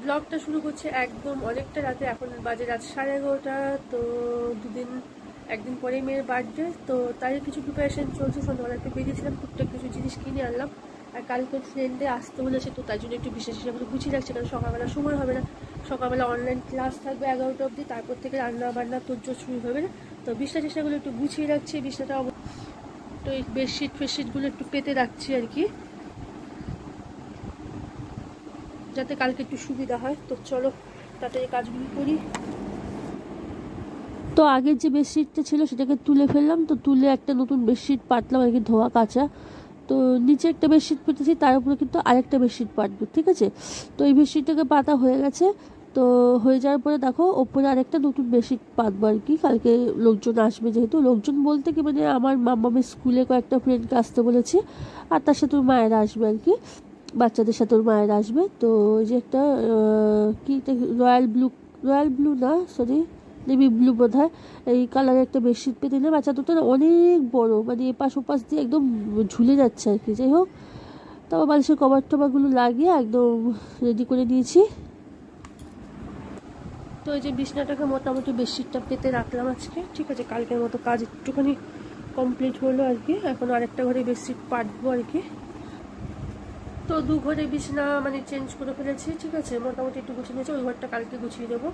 ব্লগটা শুরু করছে একদম অনেকটা রাতে, এখন বাজে রাত 11:30। তো একদিন পরেই মেয়ের বার্থডে, তো তারই কিছু প্রিপারেশন চলছে। সন্ধ্যাবেলা একটু বেরিয়েছিলাম, টুকটাক কিছু জিনিস কিনে আনলাম। আর কালকে ফ্রেন্ডে আসতে বলেছে, তো তার জন্য একটু বিশেষ হিসাবে গুছিয়ে রাখছে, কারণ সকালবেলা সময় হবে না। সকালবেলা অনলাইন ক্লাস থাকবে 11টা অবধি, তারপর থেকে রান্না বান্না তোরজোর শুরু হবে না। তো বিছনা টিছনাগুলো একটু গুছিয়ে রাখছি। বিছনাটা তো এই বেডশিট ফেডশিটগুলো একটু পেতে রাখছি আর কি, যাতে কালকে একটু সুবিধা হয়। তো চলো তাড়াতাড়ি কাজগুলো করি। তো আগের যে বেডশিটটা ছিল সেটাকে তুলে ফেললাম, তো তুলে একটা নতুন বেডশিট পাতলাম আর কি, ধোয়া কাচা। তো নিচে একটা বেডশিট পেতেছি, তার উপরে কিন্তু আরেকটা বেডশিট পাতবো, ঠিক আছে। তো এই বেডশিটটাকে পাতা হয়ে গেছে। তো হয়ে যাওয়ার পরে দেখো ওপরে আরেকটা নতুন বেডশিট পাতবো আর কি। কালকে লোকজন আসবে, যেহেতু লোকজন বলতে কি মানে আমার মামামের স্কুলে কয়েকটা ফ্রেন্ডকে আসতে বলেছি, আর তার সাথে ওর মায়েরা আসবে আর কি, বাচ্চাদের সাথে ওর মায়েরা আসবে। তো ওই যে একটা কি রয়্যাল ব্লু না, সরি নেভি ব্লু বোধ হয়, এই কালারের একটা বেডশিট পেতে নিলাম। বাচ্চা দুটো না অনেক বড়, মানে এপাশ ওপাশ দিয়ে একদম ঝুলে যাচ্ছে আর কি। যাই হোক, তারপর বালিশের কভার টভারগুলো লাগিয়ে একদম রেডি করে নিয়েছি। তো এই যে বিছনাটাকে মোটামুটি বেডশিটটা পেতে রাখলাম আজকে, ঠিক আছে। কালকের মতো কাজ একটুখানি কমপ্লিট হলো আর কি। এখন আরেকটা ঘরে বেডশিট পাতবো আর কি। তো দু ঘরে বিছনা মানে চেঞ্জ করে ফেলেছি, ঠিক আছে। মোটামুটি একটু গুছিয়ে নিয়েছি, ওই ঘরটা কালকে গুছিয়ে দেবো।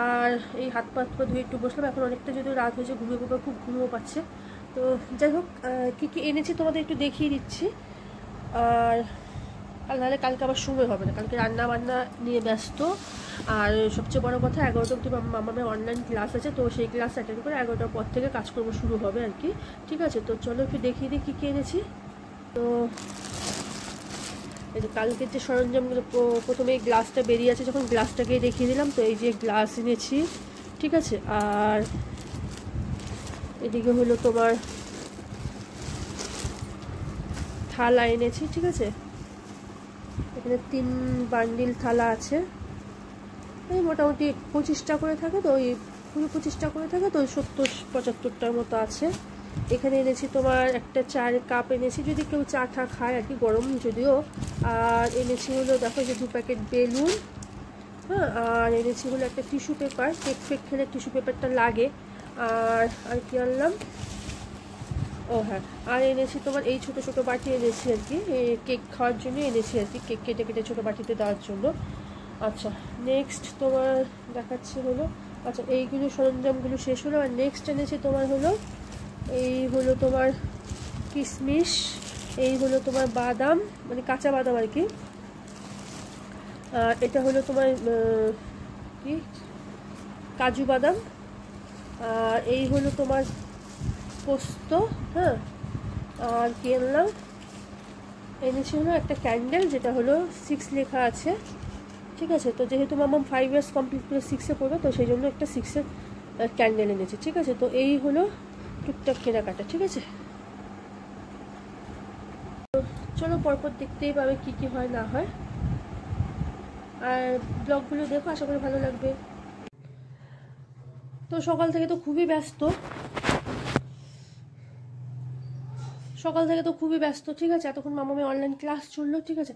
আর এই হাত পা ধুয়ে একটু বসলাম। এখন অনেকটা যদিও রাত হয়েছে, ঘুমিয়ে ঘুমিয়ে খুব ঘুমিয়ে পাচ্ছে। তো যাই হোক, কী কী এনেছি তোমাদের একটু দেখিয়ে দিচ্ছি। আর নাহলে কালকে আবার সময় হবে না, কালকে রান্না বান্না নিয়ে ব্যস্ত। আর সবচেয়ে বড় কথা, 11টা অবধি মামামের অনলাইন ক্লাস আছে, তো সেই ক্লাস অ্যাটেন্ড করে 11টার পর থেকে কাজকর্ম শুরু হবে আর কি, ঠিক আছে। তো চলো একটু দেখিয়ে দিই কী কী এনেছি। তো এই যে কালকের যে সরঞ্জামগুলো, প্রথমে এই গ্লাসটা বেরিয়ে আছে যখন, গ্লাসটাকে দেখিয়ে দিলাম। তো এই যে গ্লাস এনেছি, ঠিক আছে। আর এদিকে হলো তোমার থালা এনেছি, ঠিক আছে। এখানে 3 বান্ডিল থালা আছে, এই মোটামুটি 25টা করে থাকে, তো ওই পুরো 25টা করে থাকে, তো 70-75টার মতো আছে। এখানে এনেছি তোমার একটা চায়ের কাপ এনেছি, যদি কেউ চা টা খায় আর কি, গরম যদিও। আর এনেছি হলো দেখো যে 2 প্যাকেট বেলুন, হ্যাঁ। আর এনেছি হলো একটা টিস্যু পেপার, কেক ফেক খেলে টিস্যু পেপারটা লাগে। আর কি আনলাম, ও হ্যাঁ, আর এনেছি তোমার এই ছোটো ছোটো বাটি এনেছি আর কি, কেক খাওয়ার জন্য এনেছি আর কি, কেক কেটে কেটে ছোটো বাটিতে দেওয়ার জন্য। আচ্ছা, নেক্সট তোমার দেখাচ্ছি হলো, আচ্ছা এইগুলো সরঞ্জামগুলো শেষ হলো। আর নেক্সট এনেছি তোমার হলো, এই হলো তোমার কিশমিশ, এই হলো তোমার বাদাম, মানে কাঁচা বাদাম আর কি। এটা হলো তোমার কি কাজু বাদাম। আর এই হলো তোমার পোস্ত, হ্যাঁ। আর কি আনলাম, এনেছি হলো একটা ক্যান্ডেল, যেটা হলো 6 লেখা আছে, ঠিক আছে। তো যেহেতু মামাম 5 ইয়ার্স কমপ্লিট করে 6-এ পড়বে, তো সেই জন্য একটা 6-এর ক্যান্ডেল এনেছি, ঠিক আছে। তো এই হলো টুকটাক কেনাকাটা, ঠিক আছে। তো চলো পরপর দেখতেই পাবে কি কি হয় না হয়, আর ব্লগগুলো দেখো, আশা করি ভালো লাগবে। তো সকাল থেকে তো খুবই ব্যস্ত, ঠিক আছে। এতক্ষণ মামামের অনলাইন ক্লাস চললো, ঠিক আছে।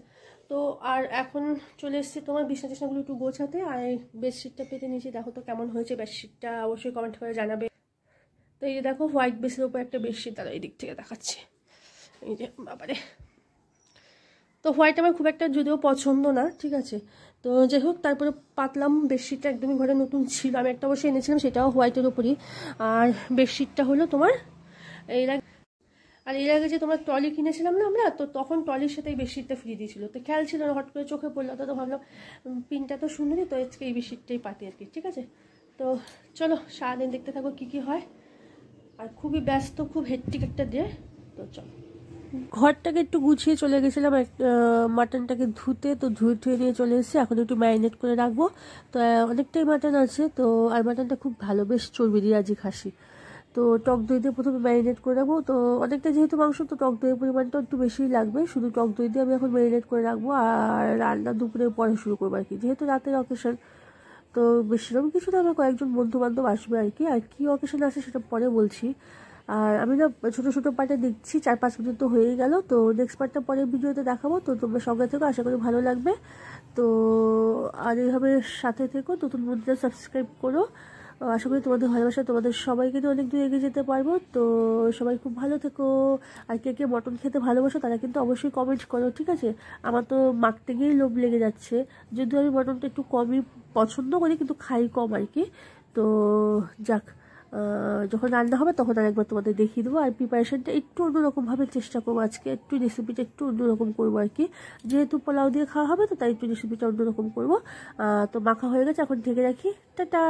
তো আর এখন চলে এসেছি তোমার বিছনা টিছনাগুলো একটু গোছাতে। আর বেডশিটটা পেতে নিয়েছি, দেখো তো কেমন হয়েছে বেডশিটটা, অবশ্যই কমেন্ট করে জানাবে। তো এই যে দেখো হোয়াইট বেসের উপর একটা বেডশিট, তারা এই দিক থেকে দেখাচ্ছে, এই যে বাবারে। তো হোয়াইট আমার খুব একটা যদিও পছন্দ না, ঠিক আছে। তো যাই হোক, তারপরে পাতলাম। বেডশিটটা একদমই ঘরে নতুন ছিল, আমি একটা অবশ্যই এনেছিলাম, সেটাও হোয়াইটের উপরই। আর বেডশিটটা হলো তোমার এর আগে যে তোমার ট্রলি কিনেছিলাম না আমরা, তো তখন ট্রলির সাথে এই বেডশিটটা ফ্রি দিয়েছিল, তো খেয়াল ছিল না, হট করে চোখে পড়লো, তো ভাবলাম পিনটা তো সুন্দরই, তো আজকে এই বেডশিটটাই পাতি আর কি, ঠিক আছে। তো চলো সারাদিন দেখতে থাকো কি কি হয়। আর খুবই ব্যস্ত, খুব হেক্টিক একটা ডে। তো চলো, ঘরটাকে একটু গুছিয়ে চলে গেছিলাম মাটনটাকে ধুতে, তো ধুয়ে নিয়ে চলে এসেছি। এখন একটু ম্যারিনেট করে রাখবো। তো অনেকটাই মাটন আছে, তো আর মাটনটা খুব ভালো, বেশ চর্বি দিয়ে আজই খাসি। তো টক দই দিয়ে প্রথমে ম্যারিনেট করে রাখবো। তো অনেকটা যেহেতু মাংস, তো টক দইয়ের পরিমাণটা একটু বেশিই লাগবে, শুধু টক দই দিয়ে আমি এখন ম্যারিনেট করে রাখবো। আর রান্না দুপুরের পরে শুরু করবো আর কি, যেহেতু রাতের অকেশন। তো বেশিরকম কিছু না, আমার কয়েকজন বন্ধু বান্ধব আসবে আর কি। আর কি অকেশন আছে সেটা পরে বলছি। আর আমি না ছোটো ছোটো পার্টে দেখছি, 4-5 মিনিট তো হয়েই গেল। তো নেক্সট পার্টটা পরের ভিডিওতে দেখাবো, তো তোমরা সঙ্গে থেকো, আশা করি ভালো লাগবে। তো আর এইভাবে সাথে থেকো, নতুন বন্ধুরা সাবস্ক্রাইব করো। আশা করি তোমাদের ভালোবাসা তোমাদের সবাইকে নিয়ে অনেক দূর এগিয়ে যেতে পারবো। তো সবাই খুব ভালো থেকো। আর কে কে মটন খেতে ভালোবাসো তারা কিন্তু অবশ্যই কমেন্ট করো, ঠিক আছে? আমার তো মাখতে গিয়েই লোভ লেগে যাচ্ছে, যদিও আমি মটনটা একটু কমই পছন্দ করি, কিন্তু খাই কম আর কি। তো যাক, যখন রান্না হবে তখন আরেকবার তোমাদের দেখিয়ে দেবো। আর প্রিপারেশনটা একটু অন্যরকমভাবে চেষ্টা করবো আজকে, একটু রেসিপিটা একটু অন্যরকম করবো আর কি, যেহেতু পোলাও দিয়ে খাওয়া হবে তো তাই একটু রেসিপিটা অন্যরকম করবো। তো মাখা হয়ে গেছে, এখন ঢেকে রাখি। টাটা।